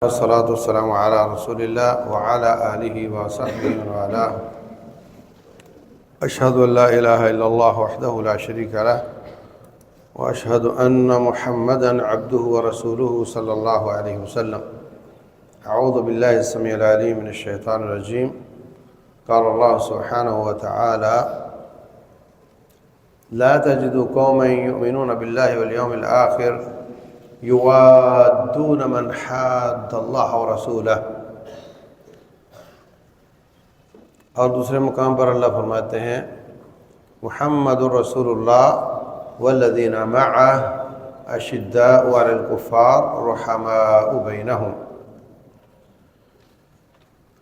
والصلاة والسلام على رسول الله وعلى آله وصحبه وعلاه أشهد أن لا إله إلا الله وحده لا شريك له وأشهد أن محمدا عبده ورسوله صلى الله عليه وسلم. أعوذ بالله السميع العليم من الشيطان الرجيم. قال الله سبحانه وتعالى: لا تجد قوما يؤمنون بالله واليوم الآخر يوادون من حاد الله ورسوله. اور دوسرے مقام پر اللہ فرماتے ہیں: محمد رسول اللہ والذین معہ اشداء علی الکفار رحماء بینہم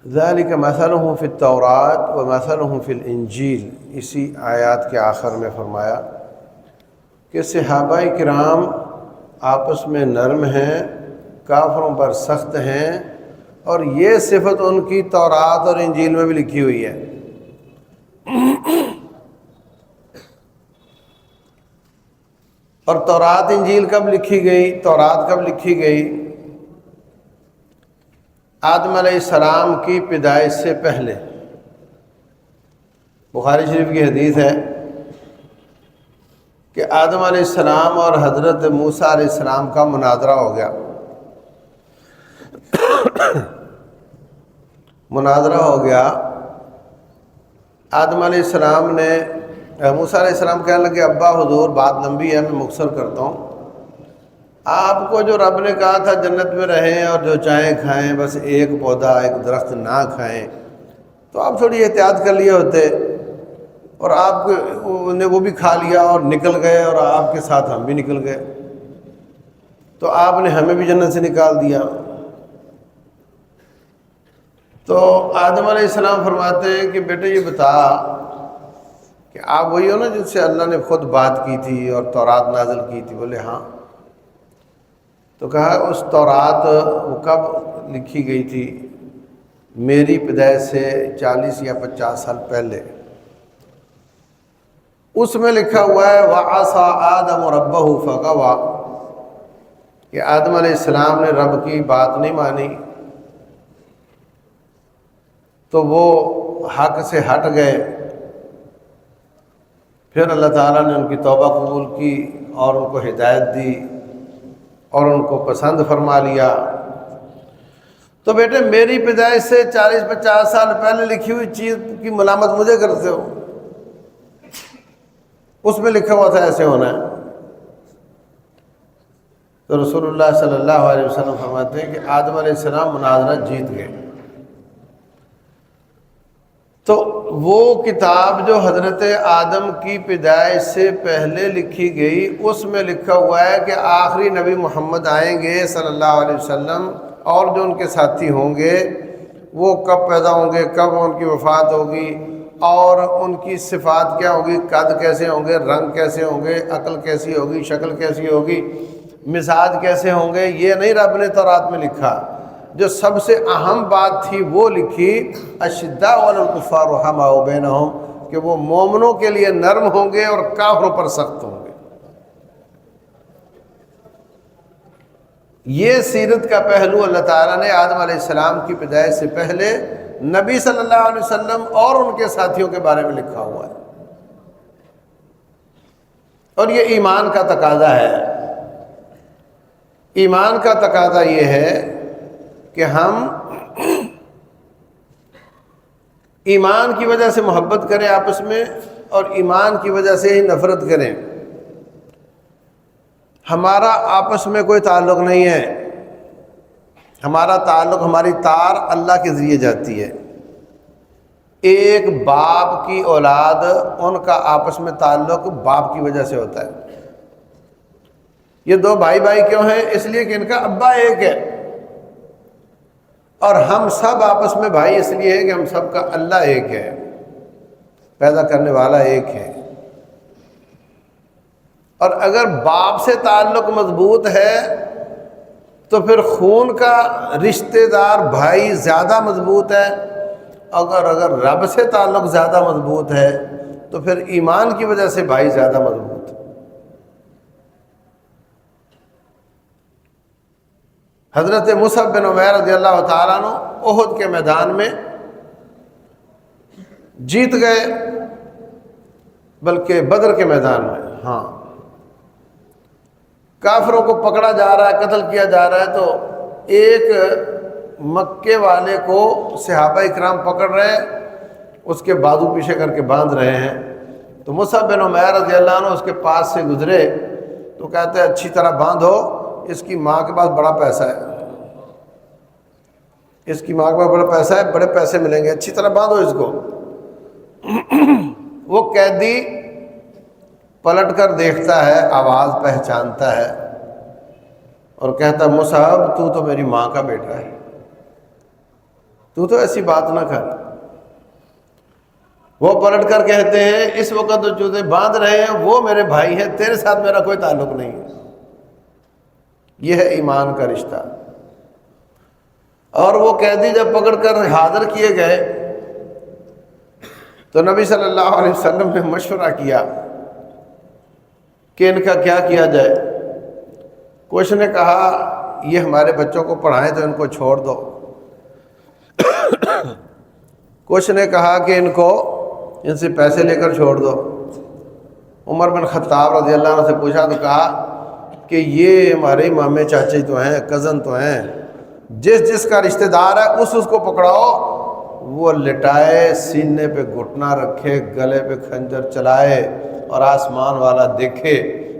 ذلک مثلهم فی التوراۃ ومثلهم فی الانجیل. اسی آیات کے آخر میں فرمایا کہ صحابہ کرام آپس میں نرم ہیں، کافروں پر سخت ہیں، اور یہ صفت ان کی تورات اور انجیل میں بھی لکھی ہوئی ہے. اور تورات انجیل کب لکھی گئی؟ تورات کب لکھی گئی؟ آدم علیہ السلام کی پیدائش سے پہلے. بخاری شریف کی حدیث ہے کہ آدم علیہ السلام اور حضرت موسیٰ علیہ السلام کا مناظرہ ہو گیا. مناظرہ ہو گیا. آدم علیہ السلام نے موسیٰ علیہ السلام کہنے لگے: ابا حضور، بات لمبی ہے، میں مختصر کرتا ہوں. آپ کو جو رب نے کہا تھا جنت میں رہیں اور جو چاہیں کھائیں، بس ایک پودا، ایک درخت نہ کھائیں، تو آپ تھوڑی احتیاط کر لیے ہوتے، اور آپ نے وہ بھی کھا لیا اور نکل گئے، اور آپ کے ساتھ ہم بھی نکل گئے، تو آپ نے ہمیں بھی جنت سے نکال دیا. تو آدم علیہ السلام فرماتے ہیں کہ بیٹے یہ بتا کہ آپ وہی ہو نا جن سے اللہ نے خود بات کی تھی اور تورات نازل کی تھی؟ بولے ہاں. تو کہا اس تورات وہ کب لکھی گئی تھی؟ میری پیدائش سے 40 یا 50 سال پہلے. اس میں لکھا ہوا ہے وَعَصَىٰ آدَمُ رَبَّهُ فَغَوَىٰ، کہ آدم علیہ السلام نے رب کی بات نہیں مانی تو وہ حق سے ہٹ گئے. پھر اللہ تعالیٰ نے ان کی توبہ قبول کی اور ان کو ہدایت دی اور ان کو پسند فرما لیا. تو بیٹے میری پیدائش سے 40-50 سال پہلے لکھی ہوئی چیز کی ملامت مجھے کرتے ہو؟ اس میں لکھا ہوا تھا ایسے ہونا ہے. تو رسول اللہ صلی اللہ علیہ وسلم فرماتے ہیں کہ آدم علیہ السلام مناظرہ جیت گئے. تو وہ کتاب جو حضرت آدم کی پیدائش سے پہلے لکھی گئی، اس میں لکھا ہوا ہے کہ آخری نبی محمد آئیں گے صلی اللہ علیہ وسلم، اور جو ان کے ساتھی ہوں گے وہ کب پیدا ہوں گے، کب ان کی وفات ہوگی، اور ان کی صفات کیا ہوگی، قد کیسے ہوں گے، رنگ کیسے ہوں گے، عقل کیسی ہوگی، شکل کیسی ہوگی، مزاج کیسے ہوں گے. یہ نہیں رب نے تورات میں لکھا. جو سب سے اہم بات تھی وہ لکھی اشداء علی الکفار رحماء بینہم، کہ وہ مومنوں کے لیے نرم ہوں گے اور کافروں پر سخت ہوں گے. یہ سیرت کا پہلو اللہ تعالیٰ نے آدم علیہ السلام کی پیدائش سے پہلے نبی صلی اللہ علیہ وسلم اور ان کے ساتھیوں کے بارے میں لکھا ہوا ہے. اور یہ ایمان کا تقاضا ہے. ایمان کا تقاضا یہ ہے کہ ہم ایمان کی وجہ سے محبت کریں آپس میں، اور ایمان کی وجہ سے ہی نفرت کریں. ہمارا آپس میں کوئی تعلق نہیں ہے. ہمارا تعلق، ہماری تار اللہ کے ذریعے جاتی ہے. ایک باپ کی اولاد، ان کا آپس میں تعلق باپ کی وجہ سے ہوتا ہے. یہ دو بھائی بھائی کیوں ہیں؟ اس لیے کہ ان کا ابا ایک ہے. اور ہم سب آپس میں بھائی اس لیے ہے کہ ہم سب کا اللہ ایک ہے، پیدا کرنے والا ایک ہے. اور اگر باپ سے تعلق مضبوط ہے تو پھر خون کا رشتہ دار بھائی زیادہ مضبوط ہے. اگر رب سے تعلق زیادہ مضبوط ہے تو پھر ایمان کی وجہ سے بھائی زیادہ مضبوط ہے. حضرت مصعب بن عمیر رضی اللہ تعالیٰ عنہ احد کے میدان میں جیت گئے، بلکہ بدر کے میدان میں، ہاں، کافروں کو پکڑا جا رہا ہے، قتل کیا جا رہا ہے، تو ایک مکے والے کو صحابہ اکرام پکڑ رہے، اس کے بازو پیچھے کر کے باندھ رہے ہیں، تو مصعب بن عمیر رضی اللہ عنہ اس کے پاس سے گزرے تو کہتے ہیں اچھی طرح باندھو، اس کی ماں کے پاس بڑا پیسہ ہے، اس کی ماں کے پاس بڑا پیسہ ہے، بڑے پیسے ملیں گے، اچھی طرح باندھو اس کو۔ وہ قیدی پلٹ کر دیکھتا ہے، آواز پہچانتا ہے اور کہتا ہے مصعب تو میری ماں کا بیٹا ہے، تو ایسی بات نہ کر۔ وہ پلٹ کر کہتے ہیں اس وقت تو جو باندھ رہے ہیں وہ میرے بھائی ہیں، تیرے ساتھ میرا کوئی تعلق نہیں ہے۔ یہ ہے ایمان کا رشتہ۔ اور وہ قیدی جب پکڑ کر حاضر کیے گئے تو نبی صلی اللہ علیہ وسلم نے مشورہ کیا کہ ان کا کیا کیا جائے۔ کچھ نے کہا یہ ہمارے بچوں کو پڑھائیں تو ان کو چھوڑ دو، کچھ نے کہا کہ ان سے پیسے لے کر چھوڑ دو۔ عمر بن خطاب رضی اللہ عنہ سے پوچھا تو کہا کہ یہ ہمارے مامے چاچے تو ہیں، کزن تو ہیں، جس کا رشتہ دار ہے اس کو پکڑاؤ۔ وہ لٹائے، سینے پہ گھٹنا رکھے، گلے پہ خنجر چلائے اور آسمان والا دیکھے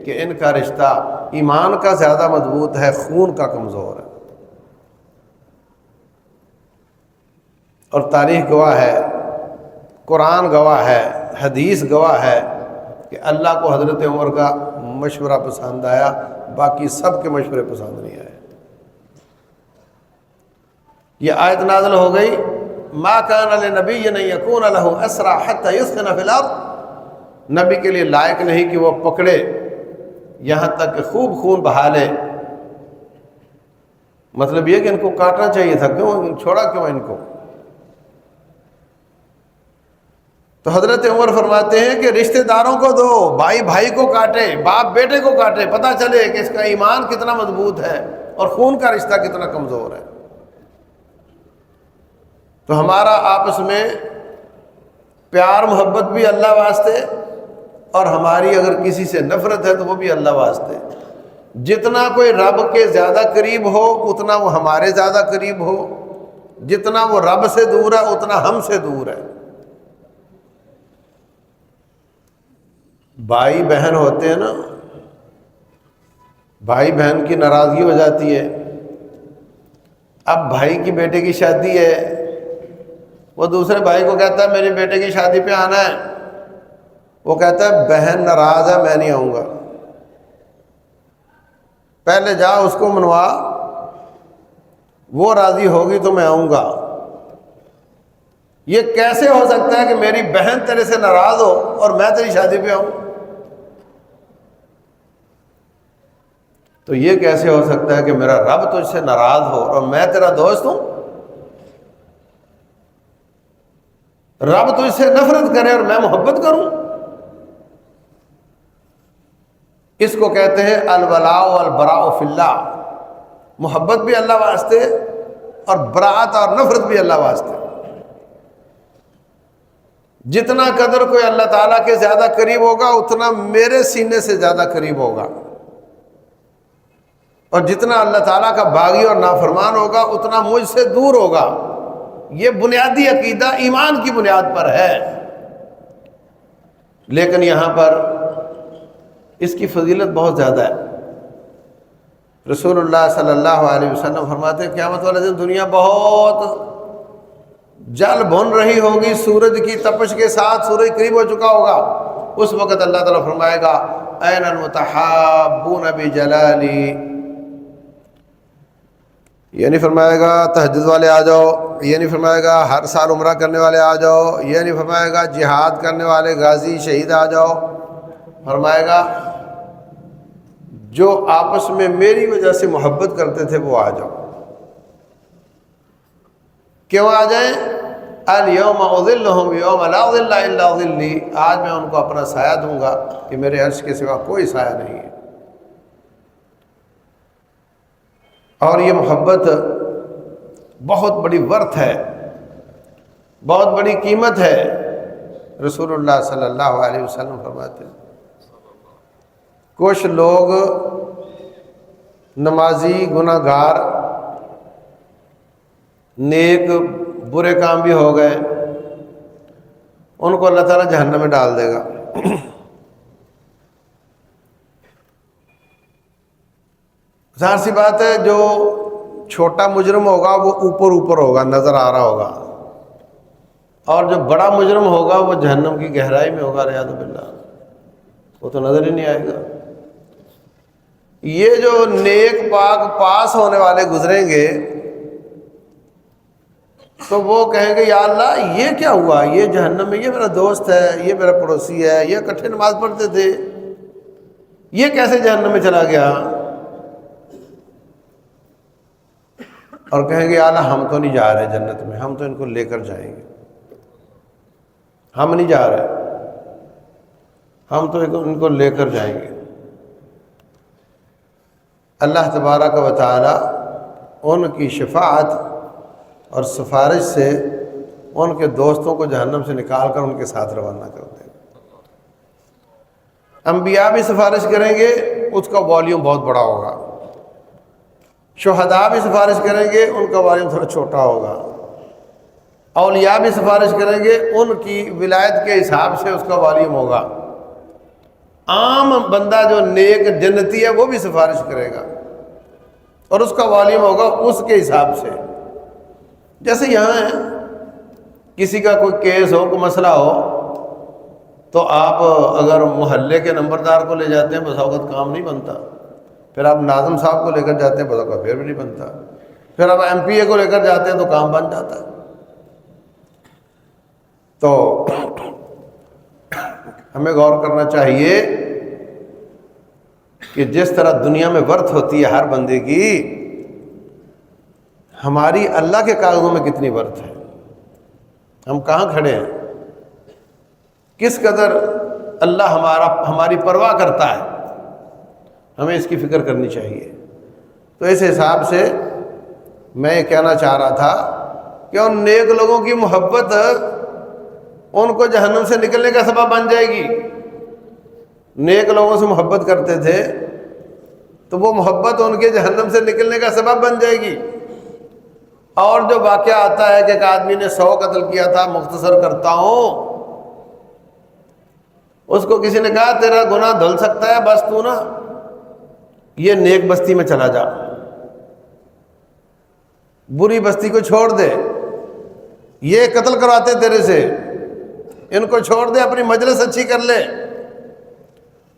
کہ ان کا رشتہ ایمان کا زیادہ مضبوط ہے، خون کا کمزور ہے۔ اور تاریخ گواہ ہے، قرآن گواہ ہے، حدیث گواہ ہے کہ اللہ کو حضرت عمر کا مشورہ پسند آیا، باقی سب کے مشورے پسند نہیں آئے۔ یہ آیت نازل ہو گئی ما کان لنبی ان یکون لہ اسری حتی یثخن فی الارض، نبی کے لیے لائق نہیں کہ وہ پکڑے یہاں تک کہ خوب خون بہا لے۔ مطلب یہ کہ ان کو کاٹنا چاہیے تھا، کیوں چھوڑا، کیوں ان کو؟ تو حضرت عمر فرماتے ہیں کہ رشتہ داروں کو دو، بھائی بھائی کو کاٹے، باپ بیٹے کو کاٹے، پتہ چلے کہ اس کا ایمان کتنا مضبوط ہے اور خون کا رشتہ کتنا کمزور ہے۔ تو ہمارا آپس میں پیار محبت بھی اللہ واسطے، اور ہماری اگر کسی سے نفرت ہے تو وہ بھی اللہ واسطے۔ جتنا کوئی رب کے زیادہ قریب ہو اتنا وہ ہمارے زیادہ قریب ہو، جتنا وہ رب سے دور ہے اتنا ہم سے دور ہے۔ بھائی بہن ہوتے ہیں نا، بھائی بہن کی ناراضگی ہو جاتی ہے۔ اب بھائی کی بیٹے کی شادی ہے، وہ دوسرے بھائی کو کہتا ہے میری بیٹے کی شادی پہ آنا ہے، وہ کہتا ہے بہن ناراض ہے میں نہیں آؤں گا، پہلے جا اس کو منوا، وہ راضی ہوگی تو میں آؤں گا۔ یہ کیسے ہو سکتا ہے کہ میری بہن تیرے سے ناراض ہو اور میں تیری شادی پہ آؤں؟ تو یہ کیسے ہو سکتا ہے کہ میرا رب تجھ سے ناراض ہو اور میں تیرا دوست ہوں؟ رب تجھ سے نفرت کرے اور میں محبت کروں؟ اس کو کہتے ہیں الولاء والبراء فی اللہ، محبت بھی اللہ واسطے اور براءت اور نفرت بھی اللہ واسطے۔ جتنا قدر کوئی اللہ تعالیٰ کے زیادہ قریب ہوگا اتنا میرے سینے سے زیادہ قریب ہوگا، اور جتنا اللہ تعالیٰ کا باغی اور نافرمان ہوگا اتنا مجھ سے دور ہوگا۔ یہ بنیادی عقیدہ ایمان کی بنیاد پر ہے۔ لیکن یہاں پر اس کی فضیلت بہت زیادہ ہے۔ رسول اللہ صلی اللہ علیہ وسلم فرماتے ہیں قیامت والے دن دنیا بہت جل بھن رہی ہوگی سورج کی تپش کے ساتھ، سورج قریب ہو چکا ہوگا، اس وقت اللہ تعالیٰ فرمائے گا این المتحابون بجلالی، یہ نہیں فرمائے گا تہجد والے آ جاؤ، یہ نہیں فرمائے گا ہر سال عمرہ کرنے والے آ جاؤ، یہ نہیں فرمائے گا جہاد کرنے والے غازی شہید آ جاؤ، فرمائے گا جو آپس میں میری وجہ سے محبت کرتے تھے وہ آ جاؤ۔ کیوں آ جائیں؟ الیوم اظلہم یوم لا ظل الا ظلی، آج میں ان کو اپنا سایہ دوں گا کہ میرے عرش کے سوا کوئی سایہ نہیں ہے۔ اور یہ محبت بہت بڑی ورتھ ہے، بہت بڑی قیمت ہے۔ رسول اللہ صلی اللہ علیہ وسلم فرماتے ہیں کچھ لوگ نمازی، گناہ گار، نیک برے کام بھی ہو گئے، ان کو اللہ تعالیٰ جہنم میں ڈال دے گا۔ ظاہر سی بات ہے جو چھوٹا مجرم ہوگا وہ اوپر اوپر ہوگا، نظر آ رہا ہوگا، اور جو بڑا مجرم ہوگا وہ جہنم کی گہرائی میں ہوگا، ریاض باللہ، وہ تو نظر ہی نہیں آئے گا۔ یہ جو نیک پاک پاس ہونے والے گزریں گے تو وہ کہیں گے یا اللہ یہ کیا ہوا، یہ جہنم میں، یہ میرا دوست ہے، یہ میرا پڑوسی ہے، یہ اکٹھے نماز پڑھتے تھے، یہ کیسے جہنم میں چلا گیا؟ اور کہیں گے یا اللہ ہم تو نہیں جا رہے جنت میں، ہم تو ان کو لے کر جائیں گے، ہم نہیں جا رہے، ہم تو ان کو لے کر جائیں گے۔ اللہ تبارک و تعالی ان کی شفاعت اور سفارش سے ان کے دوستوں کو جہنم سے نکال کر ان کے ساتھ روانہ کر دیں گے۔ انبیاء بھی سفارش کریں گے، اس کا والیوم بہت بڑا ہوگا، شہداء بھی سفارش کریں گے، ان کا والیوم تھوڑا چھوٹا ہوگا، اولیاء بھی سفارش کریں گے، ان کی ولایت کے حساب سے اس کا والیوم ہوگا، عام بندہ جو نیک جنتی ہے وہ بھی سفارش کرے گا اور اس کا والیوم ہوگا اس کے حساب سے۔ جیسے یہاں ہے کسی کا کوئی کیس ہو، کوئی مسئلہ ہو، تو آپ اگر محلے کے نمبردار کو لے جاتے ہیں بس اوقات کام نہیں بنتا، پھر آپ ناظم صاحب کو لے کر جاتے ہیں بس اوقات پھر بھی نہیں بنتا، پھر آپ ایم پی اے کو لے کر جاتے ہیں تو کام بن جاتا ہے۔ تو ہمیں غور کرنا چاہیے کہ جس طرح دنیا میں ورث ہوتی ہے ہر بندے کی، ہماری اللہ کے کاغذوں میں کتنی ورث ہے، ہم کہاں کھڑے ہیں، کس قدر اللہ ہماری پرواہ کرتا ہے، ہمیں اس کی فکر کرنی چاہیے۔ تو اس حساب سے میں یہ کہنا چاہ رہا تھا کہ ان نیک لوگوں کی محبت ان کو جہنم سے نکلنے کا سبب بن جائے گی۔ نیک لوگوں سے محبت کرتے تھے تو وہ محبت ان کے جہنم سے نکلنے کا سبب بن جائے گی۔ اور جو واقعہ آتا ہے کہ ایک آدمی نے 100 قتل کیا تھا، مختصر کرتا ہوں، اس کو کسی نے کہا تیرا گناہ دھل سکتا ہے، بس تو نا یہ نیک بستی میں چلا جا، بری بستی کو چھوڑ دے، یہ قتل کرواتے تیرے سے، ان کو چھوڑ دے، اپنی مجلس اچھی کر لے۔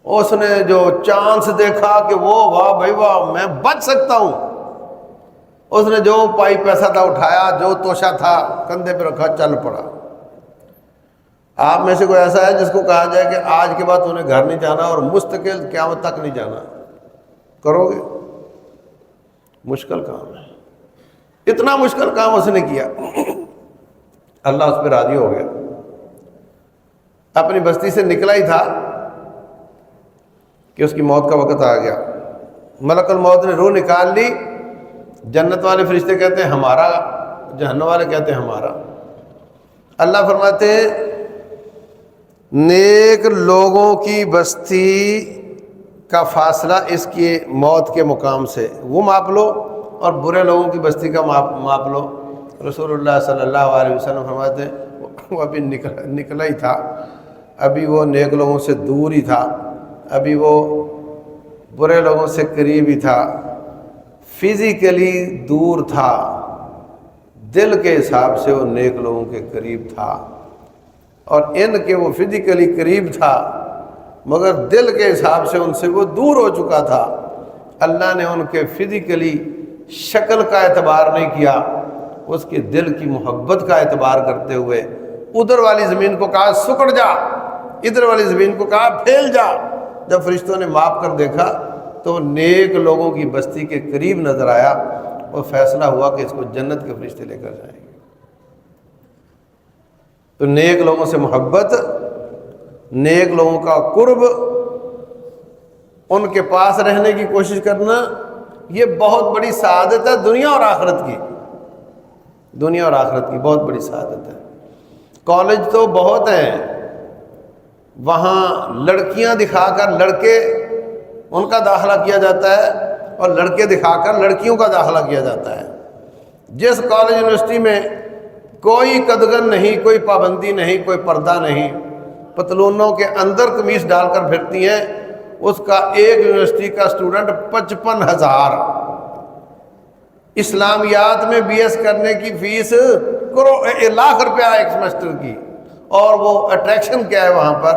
اس نے جو چانس دیکھا کہ وہ واہ بھائی واہ میں بچ سکتا ہوں، اس نے جو پائی پیسہ تھا اٹھایا، جو توشہ تھا کندھے پہ رکھا، چل پڑا۔ آپ میں سے کوئی ایسا ہے جس کو کہا جائے کہ آج کے بعد انہیں گھر نہیں جانا اور مستقل قیامت تک نہیں جانا، کرو گے؟ مشکل کام ہے، اتنا مشکل کام اس نے کیا، اللہ اس پہ راضی ہو گیا، اپنی بستی سے نکلا ہی تھا کہ اس کی موت کا وقت آ گیا، ملک الموت نے روح نکال لی، جنت والے فرشتے کہتے ہیں ہمارا، جہنم والے کہتے ہیں ہمارا۔ اللہ فرماتے ہیں نیک لوگوں کی بستی کا فاصلہ اس کی موت کے مقام سے وہ ماپ لو، اور برے لوگوں کی بستی کا ماپ لو۔ رسول اللہ صلی اللہ علیہ وسلم فرماتے ہیں وہ ابھی نکلا ہی تھا، ابھی وہ نیک لوگوں سے دور ہی تھا، ابھی وہ برے لوگوں سے قریب ہی تھا، فزیکلی دور تھا، دل کے حساب سے وہ نیک لوگوں کے قریب تھا، اور ان کے وہ فزیکلی قریب تھا مگر دل کے حساب سے ان سے وہ دور ہو چکا تھا۔ اللہ نے ان کے فزیکلی شکل کا اعتبار نہیں کیا، اس کے دل کی محبت کا اعتبار کرتے ہوئے ادھر والی زمین کو کہا سکڑ جا، ادھر والی زمین کو کہا پھیل جا۔ جب فرشتوں نے ماپ کر دیکھا تو نیک لوگوں کی بستی کے قریب نظر آیا، اور فیصلہ ہوا کہ اس کو جنت کے فرشتے لے کر جائیں گے۔ تو نیک لوگوں سے محبت، نیک لوگوں کا قرب، ان کے پاس رہنے کی کوشش کرنا، یہ بہت بڑی سعادت ہے دنیا اور آخرت کی، دنیا اور آخرت کی بہت بڑی سعادت ہے۔ کالج تو بہت ہیں، وہاں لڑکیاں دکھا کر لڑکے ان کا داخلہ کیا جاتا ہے اور لڑکے دکھا کر لڑکیوں کا داخلہ کیا جاتا ہے۔ جس کالج یونیورسٹی میں کوئی قدغن نہیں، کوئی پابندی نہیں، کوئی پردہ نہیں، پتلونوں کے اندر قمیص ڈال کر پھرتی ہیں، اس کا ایک یونیورسٹی کا اسٹوڈنٹ 55,000، اسلامیات میں بی ایس کرنے کی فیس لاکھ روپیہ ایک سیمسٹر کی، اور وہ اٹریکشن کیا ہے وہاں پر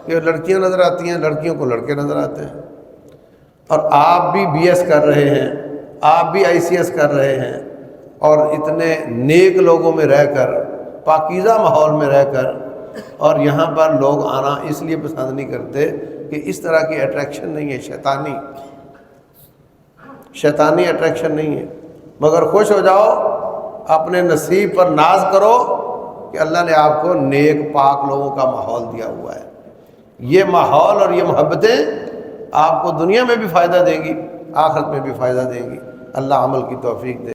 کہ لڑکیاں نظر آتی ہیں، لڑکیوں کو لڑکے نظر آتے ہیں۔ اور آپ بھی بی ایس کر رہے ہیں، آپ بھی آئی سی ایس کر رہے ہیں، اور اتنے نیک لوگوں میں رہ کر، پاکیزہ ماحول میں رہ کر، اور یہاں پر لوگ آنا اس لیے پسند نہیں کرتے کہ اس طرح کی اٹریکشن نہیں ہے، شیطانی اٹریکشن نہیں ہے۔ مگر خوش ہو جاؤ، اپنے نصیب پر ناز کرو کہ اللہ نے آپ کو نیک پاک لوگوں کا ماحول دیا ہوا ہے۔ یہ ماحول اور یہ محبتیں آپ کو دنیا میں بھی فائدہ دیں گی، آخرت میں بھی فائدہ دیں گی۔ اللہ عمل کی توفیق دے۔